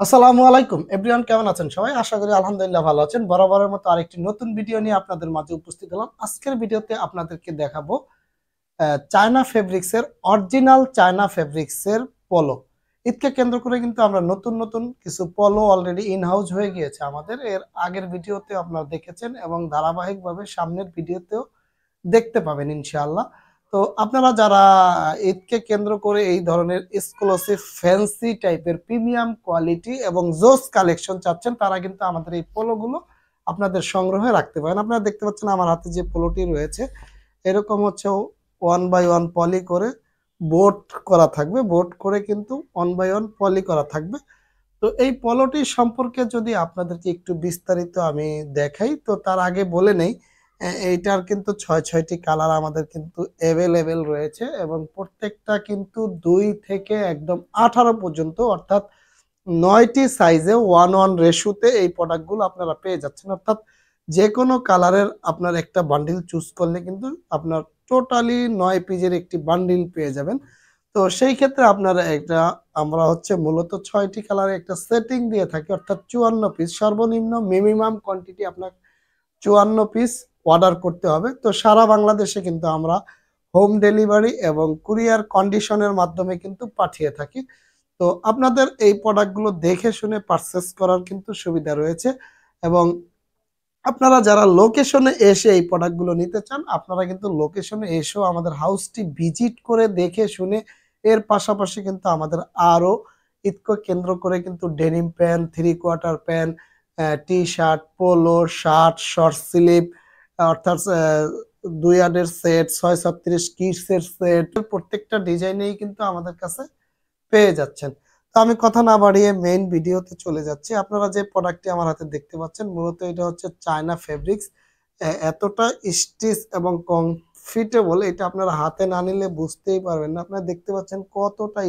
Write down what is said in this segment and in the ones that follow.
আসসালামু আলাইকুম এভরিওয়ান, কেমন আছেন সবাই? আশা করি আলহামদুলিল্লাহ ভালো আছেন। বরাবরের মতো আরেকটি নতুন ভিডিও নিয়ে আপনাদের মাঝে উপস্থিত হলাম। আজকের ভিডিওতে আপনাদেরকে দেখাবো চায়না ফেব্রিক্সের অরিজিনাল চায়না ফেব্রিক্সের পলো। ঈদকে কেন্দ্র করে কিন্তু আমরা নতুন নতুন কিছু পলো অলরেডি ইন হাউস হয়ে গিয়েছে আমাদের। এর আগের ভিডিওতে আপনারা দেখেছেন এবং ধারাবাহিকভাবে সামনের ভিডিওতেও দেখতে পাবেন ইনশাআল্লাহ। তো আপনারা যারা ঈদকে কেন্দ্র করে এই ধরনের এক্সক্লুসিভ ফ্যান্সি টাইপের প্রিমিয়াম কোয়ালিটি এবং জোস কালেকশন চাচ্ছেন, তারা কিন্তু আমাদের এই পোলোগুলো আপনাদের সংগ্রহে রাখতে পারেন। আপনারা দেখতে পাচ্ছেন আমার হাতে যে পোলোটি রয়েছে, এরকম হচ্ছে ওয়ান বাই ওয়ান পলি করে বোট করা থাকবে। বোট করে কিন্তু ওয়ান বাই ওয়ান পলি করা থাকবে। তো এই পলোটি সম্পর্কে যদি আপনাদেরকে একটু বিস্তারিত আমি দেখাই, তো তার আগে বলে নেই এইটার কিন্তু ছয়টি কালার আমাদের কিন্তু অ্যাভেলেবেল রয়েছে এবং প্রত্যেকটা কিন্তু 2 থেকে একদম 18 পর্যন্ত, অর্থাৎ 9টি সাইজে 1:1 রেশিওতে এই প্রোডাক্টগুলো আপনারা পেয়ে যাচ্ছেন। অর্থাৎ যে কোনো কালারের আপনার একটা বান্ডিল চুজ করলে কিন্তু আপনার টোটালি 9 পিসের একটি বান্ডিল পেয়ে যাবেন। তো সেই ক্ষেত্রে আপনারা একটা আমরা হচ্ছে মূলত 6টি কালারে একটা সেটিং দিয়ে থাকি, অর্থাৎ 54 পিস সর্বনিম্ন মিনিমাম কোয়ান্টিটি আপনার 54 পিস অর্ডার করতে হবে। তো সারা বাংলাদেশে কিন্তু আমরা হোম ডেলিভারি এবং কুরিয়ার কন্ডিশনের মাধ্যমে কিন্তু পাঠিয়ে থাকি। তো আপনাদের এই প্রোডাক্টগুলো দেখে শুনে পারচেস করার কিন্তু সুবিধা রয়েছে এবং আপনারা যারা লোকেশনে এসে এই প্রোডাক্টগুলো নিতে চান, আপনারা কিন্তু লোকেশনে এসেও আমাদের হাউসটি ভিজিট করে দেখে শুনে, এর পাশাপাশি কিন্তু আমাদের আরো ঈদকে কেন্দ্র করে কিন্তু denim pant, 3/4 pant, T shirt, polo shirt, short sleeve, অর্থাৎ 2 ইয়ার্ডের সেট, 636 কিডসের সেট, প্রত্যেকটা ডিজাইনেই কিন্তু আমাদের কাছে পেয়ে যাচ্ছেন। তো আমি কথা না বাড়িয়ে মেইন ভিডিওতে চলে যাচ্ছি। আপনারা যে প্রোডাক্টটি আমার হাতে দেখতে পাচ্ছেন, মূলত এটা হচ্ছে চায়না ফেব্রিক্স। এতটা স্টিচ এবং কমফিটেবল, এটা আপনারা হাতে না নিলে বুঝতেই পারবেন না। আপনারা দেখতে পাচ্ছেন কতটা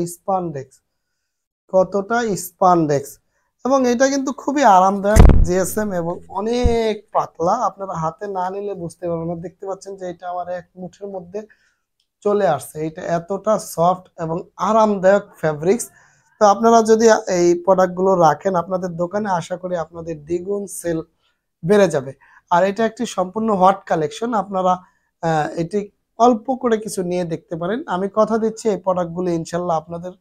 স্পানডেক্স এবং এটা কিন্তু খুবই আরামদায়ক জিএসএম এবং অনেক পাতলা। আপনারা হাতে না নিলে বুঝতে পারবেন না। দেখতে পাচ্ছেন যে এটা আমার এক মুঠের মধ্যে চলে আসছে। এটা এতটা সফট এবং আরামদায়ক ফেব্রিক্স। তো আপনারা যদি এই প্রোডাক্টগুলো রাখেন আপনাদের দোকানে, আশা করি আপনাদের দ্বিগুণ সেল বেড়ে যাবে। আর এটা একটি সম্পূর্ণ হট কালেকশন। আপনারা এটি অল্প করে কিছু নিয়ে দেখতে পারেন। আমি কথা দিচ্ছি এই প্রোডাক্টগুলো ইনশাল্লাহ আপনাদের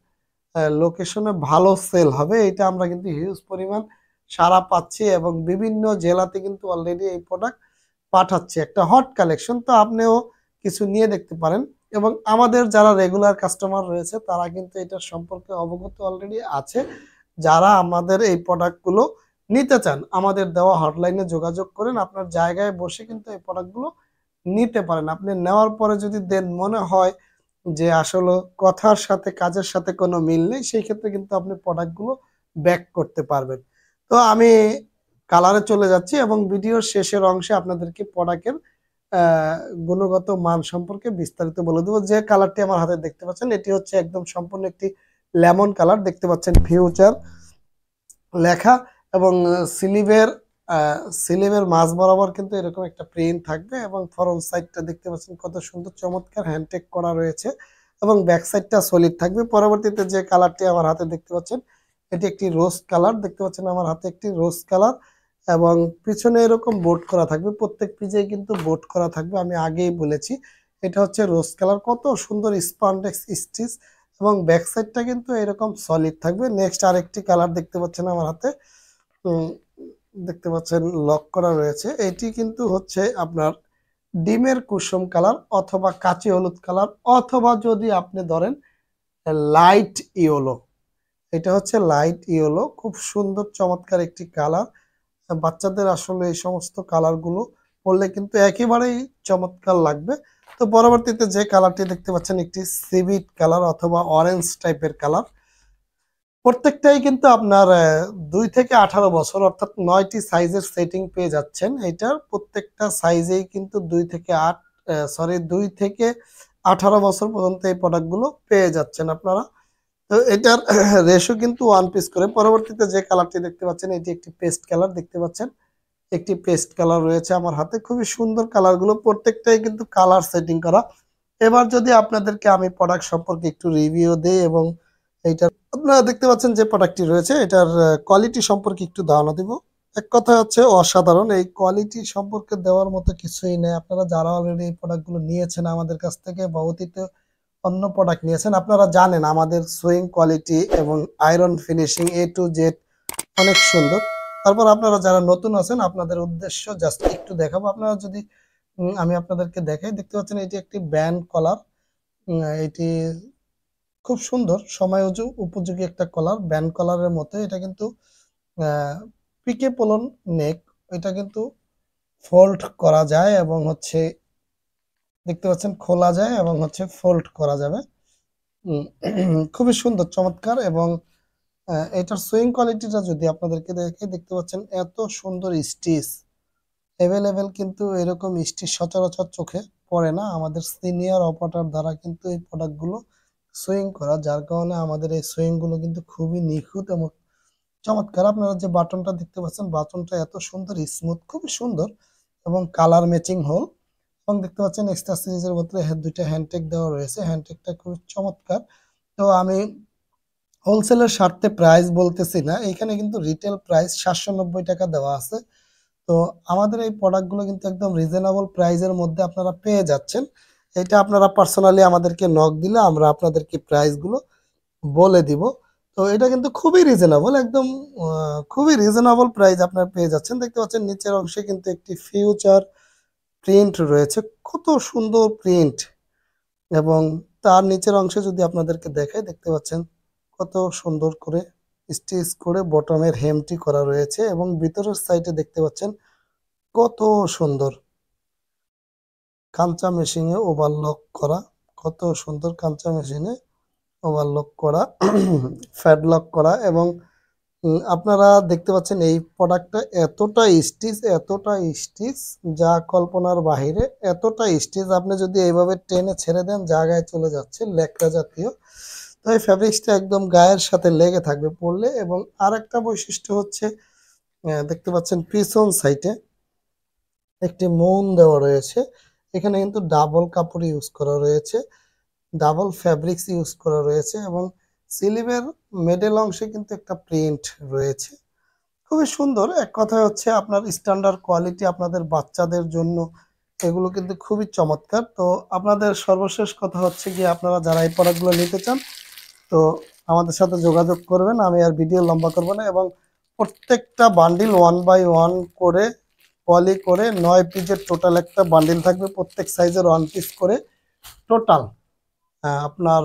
লোকেশনে ভালো সেল হবে। এটা আমরা কিন্তু হিউজ পরিমাণ সাড়া পাচ্ছি এবং বিভিন্ন জেলাতে কিন্তু অলরেডি এই প্রোডাক্ট পাঠাচ্ছি। একটা হট কালেকশন, তো আপনিও কিছু নিয়ে দেখতে পারেন এবং আমাদের যারা রেগুলার কাস্টমার রয়েছে তারা কিন্তু এটার সম্পর্কে অবগত অলরেডি আছে। যারা আমাদের এই প্রোডাক্টগুলো নিতে চান, আমাদের দেওয়া হটলাইনে যোগাযোগ করেন। আপনার জায়গায় বসে কিন্তু এই প্রোডাক্টগুলো নিতে পারেন। আপনি নেওয়ার পরে যদি দেন মনে হয় যে আসলে কথার সাথে কাজের সাথে কোনো মিল নেই, সেই ক্ষেত্রে কিন্তু আপনি প্রোডাক্টগুলো ব্যাক করতে পারবেন। তো আমি কালারে চলে যাচ্ছি এবং ভিডিওর শেষের অংশে আপনাদেরকে প্রোডাক্টের আহ, গুণগত মান সম্পর্কে বিস্তারিত বলে দেবো। যে কালারটি আমার হাতে দেখতে পাচ্ছেন, এটি হচ্ছে একদম সম্পূর্ণ একটি লেমন কালার। দেখতে পাচ্ছেন ফিউচার লেখা এবং স্লিভের স্লিভের মাঝ বরাবর কিন্তু এরকম একটা প্রিন্ট থাকবে এবং ফ্রন্ট সাইডটা দেখতে পাচ্ছেন কত সুন্দর চমৎকার হ্যান্ডটেক করা রয়েছে এবং ব্যাক সাইডটা সলিড থাকবে। পরবর্তীতে যে কালারটি আমার হাতে দেখতে পাচ্ছেন, এটি একটি রোজ কালার। দেখতে পাচ্ছেন আমার হাতে একটি রোজ কালার এবং পিছনে এরকম বোর্ড করা থাকবে। প্রত্যেক পিজে কিন্তু বোর্ড করা থাকবে, আমি আগেই বলেছি। এটা হচ্ছে রোজ কালার, কত সুন্দর স্পান্ডেক্স স্টিচ এবং ব্যাক সাইডটা কিন্তু এরকম সলিড থাকবে। নেক্সট আরেকটি কালার দেখতে পাচ্ছেন আমার হাতে, উম, দেখতে পাচ্ছেন লক করা রয়েছে। এটি কিন্তু হচ্ছে আপনার ডিমের কুসুম কালার অথবা কাঁচি হলুদ কালার, অথবা যদি আপনি ধরেন লাইট ইয়েলো। এটা হচ্ছে লাইট ইয়েলো, খুব সুন্দর চমৎকার একটি কালার। বাচ্চাদের আসলে এই সমস্ত কালারগুলো পরলে কিন্তু একেবারেই চমৎকার লাগবে। তো পরবর্তীতে যে কালারটি দেখতে পাচ্ছেন, একটি সিভিট কালার অথবা অরেঞ্জ টাইপের কালার। প্রত্যেকটাই কিন্তু আপনার 2 থেকে 18 বছর, অর্থাৎ 9টি সাইজের সেটিং পেয়ে যাচ্ছেন। এটার প্রত্যেকটা সাইজেই কিন্তু 2 থেকে 18 বছর পর্যন্ত এই প্রোডাক্টগুলো পেয়ে যাচ্ছেন আপনারা। তো এটার রেশো কিন্তু 1 পিস করে। পরবর্তীতে যে কালারটি দেখতে পাচ্ছেন, এটি একটি পেস্ট কালার। দেখতে পাচ্ছেন একটি পেস্ট কালার রয়েছে আমার হাতে, খুবই সুন্দর কালারগুলো, প্রত্যেকটাই কিন্তু কালার সেটিং করা। এবার যদি আপনাদেরকে আমি প্রোডাক্ট সম্পর্কে একটু রিভিউ দেই এবং এইটার আপনারা দেখতে পাচ্ছেন যে প্রোডাক্টটি রয়েছে এটার কোয়ালিটি সম্পর্কে একটু ধারণা দিব। এক কথা হচ্ছে অসাধারণ। এই কোয়ালিটি সম্পর্কে দেওয়ার মতো কিছুই নেই। আপনারা যারা অলরেডি এই প্রোডাক্টগুলো নিয়েছেন আমাদের কাছ থেকে বা অতীতে অন্য প্রোডাক্ট নিয়েছেন আপনারা জানেন আমাদের সুইং কোয়ালিটি এবং iron finishing A to Z অনেক সুন্দর। তারপর আপনারা যারা নতুন আছেন আপনাদের উদ্দেশ্য জাস্ট একটু দেখাবো। আপনারা যদি আমি আপনাদেরকে দেখাই, দেখতে পাচ্ছেন এটি একটি ব্যান্ড কলার। এটি খুব সুন্দর সময় উপযোগী একটা কলার, ব্যান্ড কলারের মতো। এটা কিন্তু পিকে পোলন নেক, এটা কিন্তু ফোল্ড করা যায় এবং হচ্ছে দেখতে পাচ্ছেন খোলা যায় এবং হচ্ছে ফোল্ড করা যাবে। খুবই সুন্দর চমৎকার। এবং এটার সুইং কোয়ালিটিটা যদি আপনাদেরকে দেখতে পাচ্ছেন এত সুন্দর স্টিচ অ্যাভেলেবেল, কিন্তু এরকম স্টিচ সচরাচর চোখে পড়ে না। আমাদের সিনিয়র অপারেটর দ্বারা কিন্তু এই প্রোডাক্টগুলো সুইং করা, যার কারণে আমাদের এই সুইং গুলো কিন্তু খুবই নিখুঁত এবং চমৎকার। আপনারা যে বাটনটা দেখতে পাচ্ছেন বাটনটা এত সুন্দর স্মুথ, খুবই সুন্দর এবং কালার ম্যাচিং হোল। এবং দেখতে পাচ্ছেন এক্সট্রা সিরিজের মধ্যে দুইটা হ্যান্ডটেক দেওয়া রয়েছে, হ্যান্ডটেকটা খুবই চমৎকার। তো আমি হোলসেলের স্বার্থে প্রাইস বলতেছি না, এখানে কিন্তু রিটেল প্রাইস 790 টাকা দেওয়া আছে। তো আমাদের এই প্রোডাক্টগুলো কিন্তু একদম রিজনেবল প্রাইসের মধ্যে আপনারা পেয়ে যাচ্ছেন। এটা আপনারা পার্সোনালি আমাদেরকে নক দিলে আমরা আপনাদেরকে প্রাইসগুলো বলে দিব। তো এটা কিন্তু খুবই রিজনেবল, একদম খুবই রিজনেবল প্রাইস আপনারা পেয়ে যাচ্ছেন। দেখতে পাচ্ছেন নিচের অংশে কিন্তু একটি ফিউচার প্রিন্ট রয়েছে, কত সুন্দর প্রিন্ট। এবং তার নিচের অংশে যদি আপনাদেরকে দেখাই, দেখতে পাচ্ছেন কত সুন্দর করে স্টিচ করে বটমের হেমটি করা রয়েছে এবং ভিতরের সাইডে দেখতে পাচ্ছেন কত সুন্দর কাঞ্চা মেশিনে ওভারলক করা, কত সুন্দর কাঞ্চা মেশিনে ওভারলক করা ফ্যাডলক করা। এবং আপনারা দেখতে পাচ্ছেন এই প্রোডাক্টটা এতটা স্টিচ যা কল্পনার বাহিরে, এতটা স্টিচ আপনি যদি এইভাবে টেনে ছেড়ে দেন জায়গায় চলে যাচ্ছে লেকড়া জাতীয়। তো এই ফ্যাব্রিক্সটা একদম গায়ের সাথে লেগে থাকবে পরলে। এবং আর একটা বৈশিষ্ট্য হচ্ছে দেখতে পাচ্ছেন পিছন সাইডে একটি মৌন দেওয়া রয়েছে, এখানে কিন্তু ডাবল কাপড় ইউজ করা রয়েছে, ডাবল ফ্যাব্রিক্স ইউজ করা রয়েছে এবং স্লিভের মিডল অংশে কিন্তু একটা প্রিন্ট রয়েছে, খুবই সুন্দর। এক কথায় হচ্ছে আপনার স্ট্যান্ডার্ড কোয়ালিটি আপনাদের বাচ্চাদের জন্য এগুলো কিন্তু খুবই চমৎকার। তো আপনাদের সর্বশেষ কথা হচ্ছে কি আপনারা যারা এই প্রোডাক্টগুলো নিতে চান তো আমাদের সাথে যোগাযোগ করবেন। আমি আর ভিডিও লম্বা করব না। এবং প্রত্যেকটা বান্ডিল 1 বাই 1 করে পলি করে 9 পিসের টোটাল একটা বান্ডিল থাকবে, প্রত্যেক সাইজের 1 পিস করে টোটাল আপনার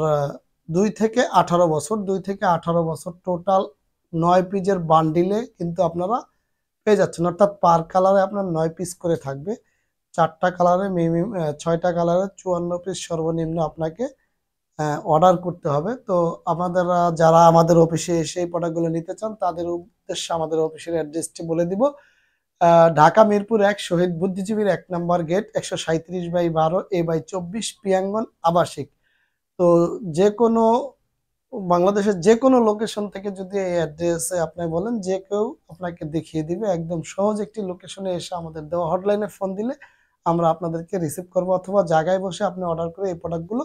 2 থেকে 18 বছর টোটাল 9 পিসের বান্ডিলে কিন্তু আপনারা পেয়ে যাচ্ছেন। অর্থাৎ পার কালারে আপনার 9 পিস করে থাকবে, 4টা কালারে মিনিমাম 6টা কালারে 54 পিস সর্বনিম্ন আপনাকে অর্ডার করতে হবে। তো আপনারা যারা আমাদের অফিসে এসে এই প্রোডাক্টগুলো নিতে চান তাদের উদ্দেশ্যে আমাদের অফিসের অ্যাড্রেসটি বলে দিব। ঢাকা মিরপুর 1 শহীদ বুদ্ধিজীবীর 1 নম্বর গেট 137/12 A/24 পিয়াঙ্গন আবাসিক। তো যে কোনো বাংলাদেশের যে কোনো লোকেশন থেকে যদি এই অ্যাড্রেসে আপনি বলেন যে কেউ আপনাকে দেখিয়ে দিবে। একদম সহজ একটি লোকেশনে এসে আমাদের দেওয়া হটলাইনে ফোন দিলে আমরা আপনাদেরকে রিসিভ করব, অথবা জায়গায় বসে আপনি অর্ডার করে এই প্রোডাক্টগুলো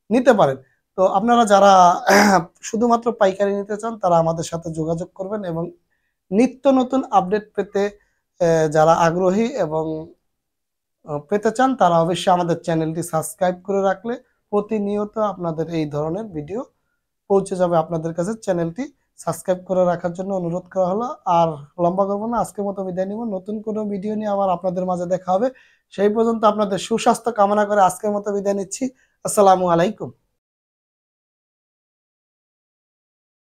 নিতে পারেন। তো আপনারা যারা শুধুমাত্র পাইকারি নিতে চান তারা আমাদের সাথে যোগাযোগ করবেন। এবং নিত্য নতুন আপডেট পেতে যারা আগ্রহী এবং পেতে চান তারা অবশ্যই আমাদের চ্যানেলটি সাবস্ক্রাইব করে রাখলে প্রতিনিয়ত আপনাদের এই ধরনের ভিডিও পৌঁছে যাবে আপনাদের কাছে। চ্যানেলটি সাবস্ক্রাইব করে রাখার জন্য অনুরোধ করা হলো। আর লম্বা করবো না, আজকের মতো বিদায় নিব। নতুন কোনো ভিডিও নিয়ে আবার আপনাদের মাঝে দেখা হবে। সেই পর্যন্ত আপনাদের সুস্বাস্থ্য কামনা করে আজকের মতো বিদায় নিচ্ছি। আসসালামু আলাইকুম।